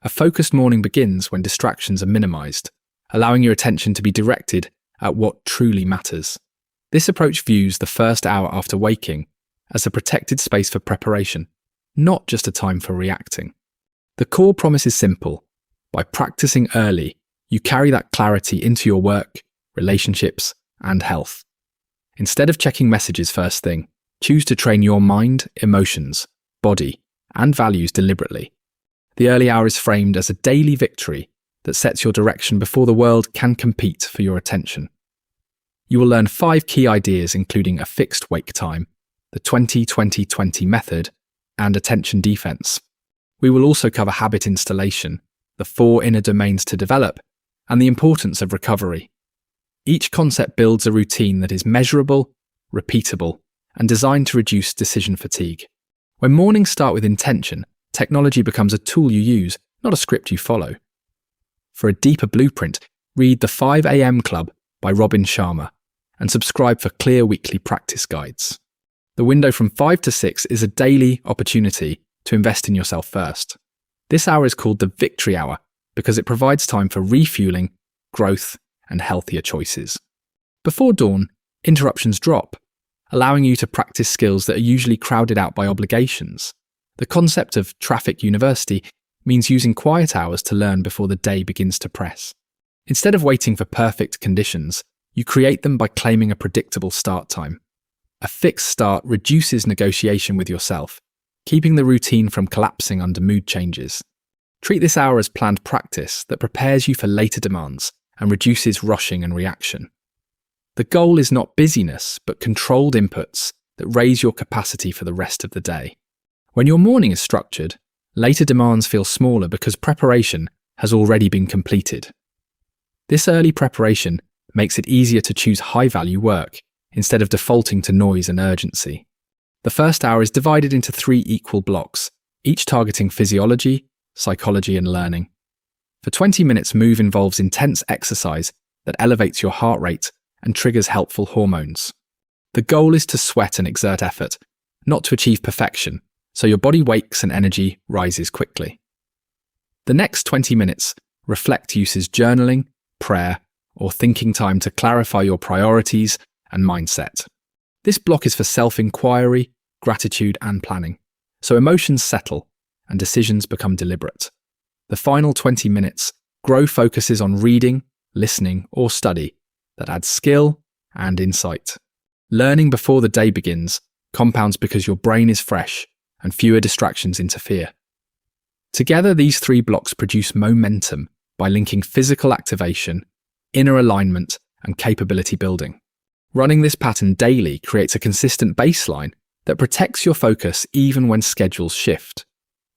A focused morning begins when distractions are minimized, allowing your attention to be directed at what truly matters. This approach views the first hour after waking as a protected space for preparation, not just a time for reacting. The core promise is simple. By practicing early, you carry that clarity into your work, relationships, and health. Instead of checking messages first thing, choose to train your mind, emotions, body, and values deliberately. The early hour is framed as a daily victory that sets your direction before the world can compete for your attention. You will learn 5 key ideas, including a fixed wake time, the 20-20-20 method, and attention defense. We will also cover habit installation, the 4 inner domains to develop, and the importance of recovery. Each concept builds a routine that is measurable, repeatable, and designed to reduce decision fatigue. When mornings start with intention, technology becomes a tool you use, not a script you follow. For a deeper blueprint, read The 5 AM Club by Sharma and subscribe for clear weekly practice guides. The window from 5 to 6 is a daily opportunity to invest in yourself first. This hour is called the Victory Hour because it provides time for refueling, growth, and healthier choices. Before dawn, interruptions drop, allowing you to practice skills that are usually crowded out by obligations. The concept of traffic university means using quiet hours to learn before the day begins to press. Instead of waiting for perfect conditions, you create them by claiming a predictable start time. A fixed start reduces negotiation with yourself, keeping the routine from collapsing under mood changes. Treat this hour as planned practice that prepares you for later demands and reduces rushing and reaction. The goal is not busyness, but controlled inputs that raise your capacity for the rest of the day. When your morning is structured, later demands feel smaller because preparation has already been completed. This early preparation makes it easier to choose high-value work instead of defaulting to noise and urgency. The first hour is divided into 3 equal blocks, each targeting physiology, psychology, and learning. For 20 minutes, move involves intense exercise that elevates your heart rate and triggers helpful hormones. The goal is to sweat and exert effort, not to achieve perfection, so your body wakes and energy rises quickly. The next 20 minutes reflect uses journaling, prayer, or thinking time to clarify your priorities and mindset. This block is for self-inquiry, gratitude, and planning, so emotions settle and decisions become deliberate. The final 20 minutes grow focuses on reading, listening, or study that adds skill and insight. Learning before the day begins compounds because your brain is fresh and fewer distractions interfere. Together, these 3 blocks produce momentum by linking physical activation, inner alignment, and capability building. Running this pattern daily creates a consistent baseline that protects your focus even when schedules shift.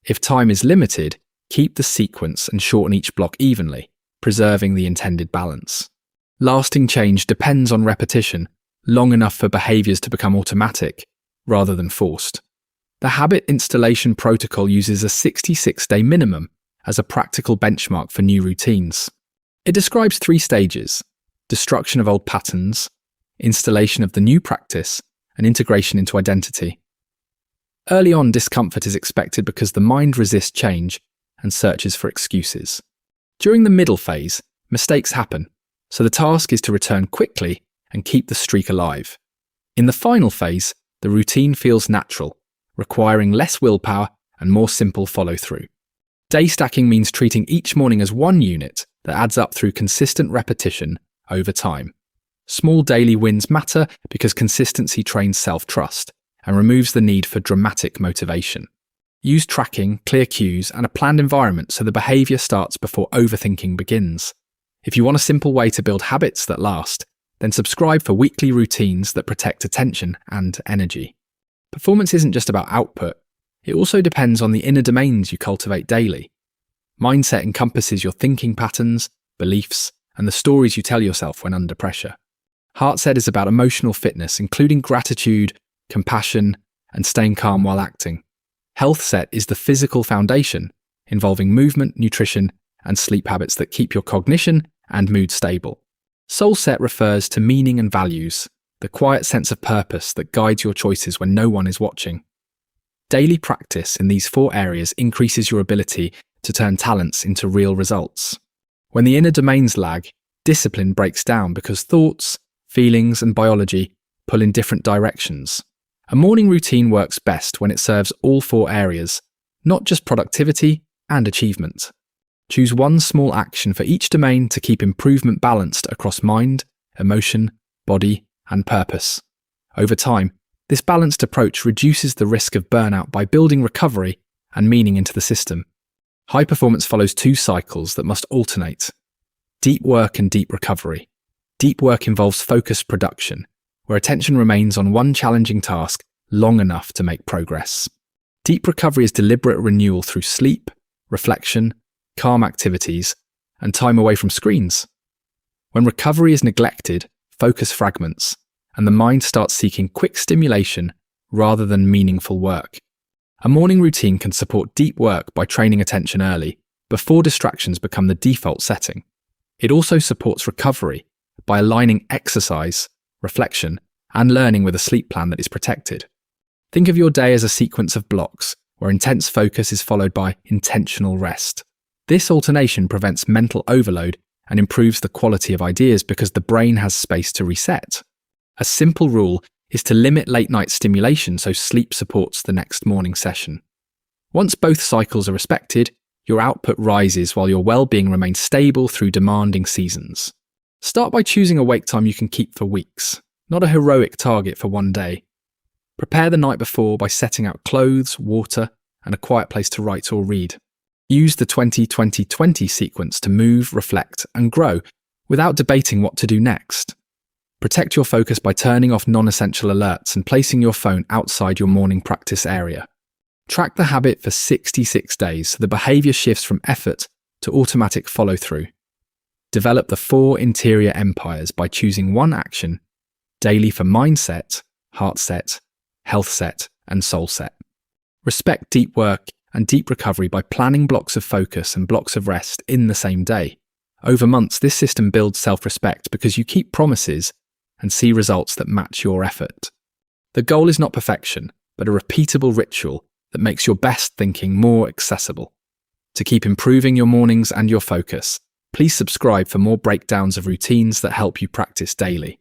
If time is limited, keep the sequence and shorten each block evenly, preserving the intended balance. Lasting change depends on repetition, long enough for behaviors to become automatic, rather than forced. The habit installation protocol uses a 66-day minimum as a practical benchmark for new routines. It describes 3 stages: destruction of old patterns, installation of the new practice, and integration into identity. Early on, discomfort is expected because the mind resists change and searches for excuses. During the middle phase, mistakes happen, so the task is to return quickly and keep the streak alive. In the final phase, the routine feels natural, requiring less willpower and more simple follow-through. Day stacking means treating each morning as one unit that adds up through consistent repetition over time. Small daily wins matter because consistency trains self-trust and removes the need for dramatic motivation. Use tracking, clear cues, and a planned environment so the behavior starts before overthinking begins. If you want a simple way to build habits that last, then subscribe for weekly routines that protect attention and energy. Performance isn't just about output, it also depends on the inner domains you cultivate daily. Mindset encompasses your thinking patterns, beliefs, and the stories you tell yourself when under pressure. Heartset is about emotional fitness, including gratitude, compassion, and staying calm while acting. Healthset is the physical foundation, involving movement, nutrition, and sleep habits that keep your cognition and mood stable. Soulset refers to meaning and values, the quiet sense of purpose that guides your choices when no one is watching. Daily practice in these 4 areas increases your ability to turn talents into real results. When the inner domains lag, discipline breaks down because thoughts, feelings, and biology pull in different directions. A morning routine works best when it serves all four areas, not just productivity and achievement. Choose one small action for each domain to keep improvement balanced across mind, emotion, body, and purpose. Over time, this balanced approach reduces the risk of burnout by building recovery and meaning into the system. High performance follows two cycles that must alternate: deep work and deep recovery. Deep work involves focused production, where attention remains on one challenging task long enough to make progress. Deep recovery is deliberate renewal through sleep, reflection, calm activities, and time away from screens. When recovery is neglected, focus fragments, and the mind starts seeking quick stimulation rather than meaningful work. A morning routine can support deep work by training attention early, before distractions become the default setting. It also supports recovery by aligning exercise, reflection, and learning with a sleep plan that is protected. Think of your day as a sequence of blocks, where intense focus is followed by intentional rest. This alternation prevents mental overload and improves the quality of ideas because the brain has space to reset. A simple rule is to limit late-night stimulation so sleep supports the next morning session. Once both cycles are respected, your output rises while your well-being remains stable through demanding seasons. Start by choosing a wake time you can keep for weeks, not a heroic target for one day. Prepare the night before by setting out clothes, water, and a quiet place to write or read. Use the 20-20-20 sequence to move, reflect, and grow without debating what to do next. Protect your focus by turning off non-essential alerts and placing your phone outside your morning practice area. Track the habit for 66 days so the behavior shifts from effort to automatic follow-through. Develop the 4 interior empires by choosing one action daily for mindset, Heartset, Healthset, and Soulset. Respect deep work and deep recovery by planning blocks of focus and blocks of rest in the same day. Over months, this system builds self-respect because you keep promises and see results that match your effort. The goal is not perfection, but a repeatable ritual that makes your best thinking more accessible. To keep improving your mornings and your focus, please subscribe for more breakdowns of routines that help you practice daily.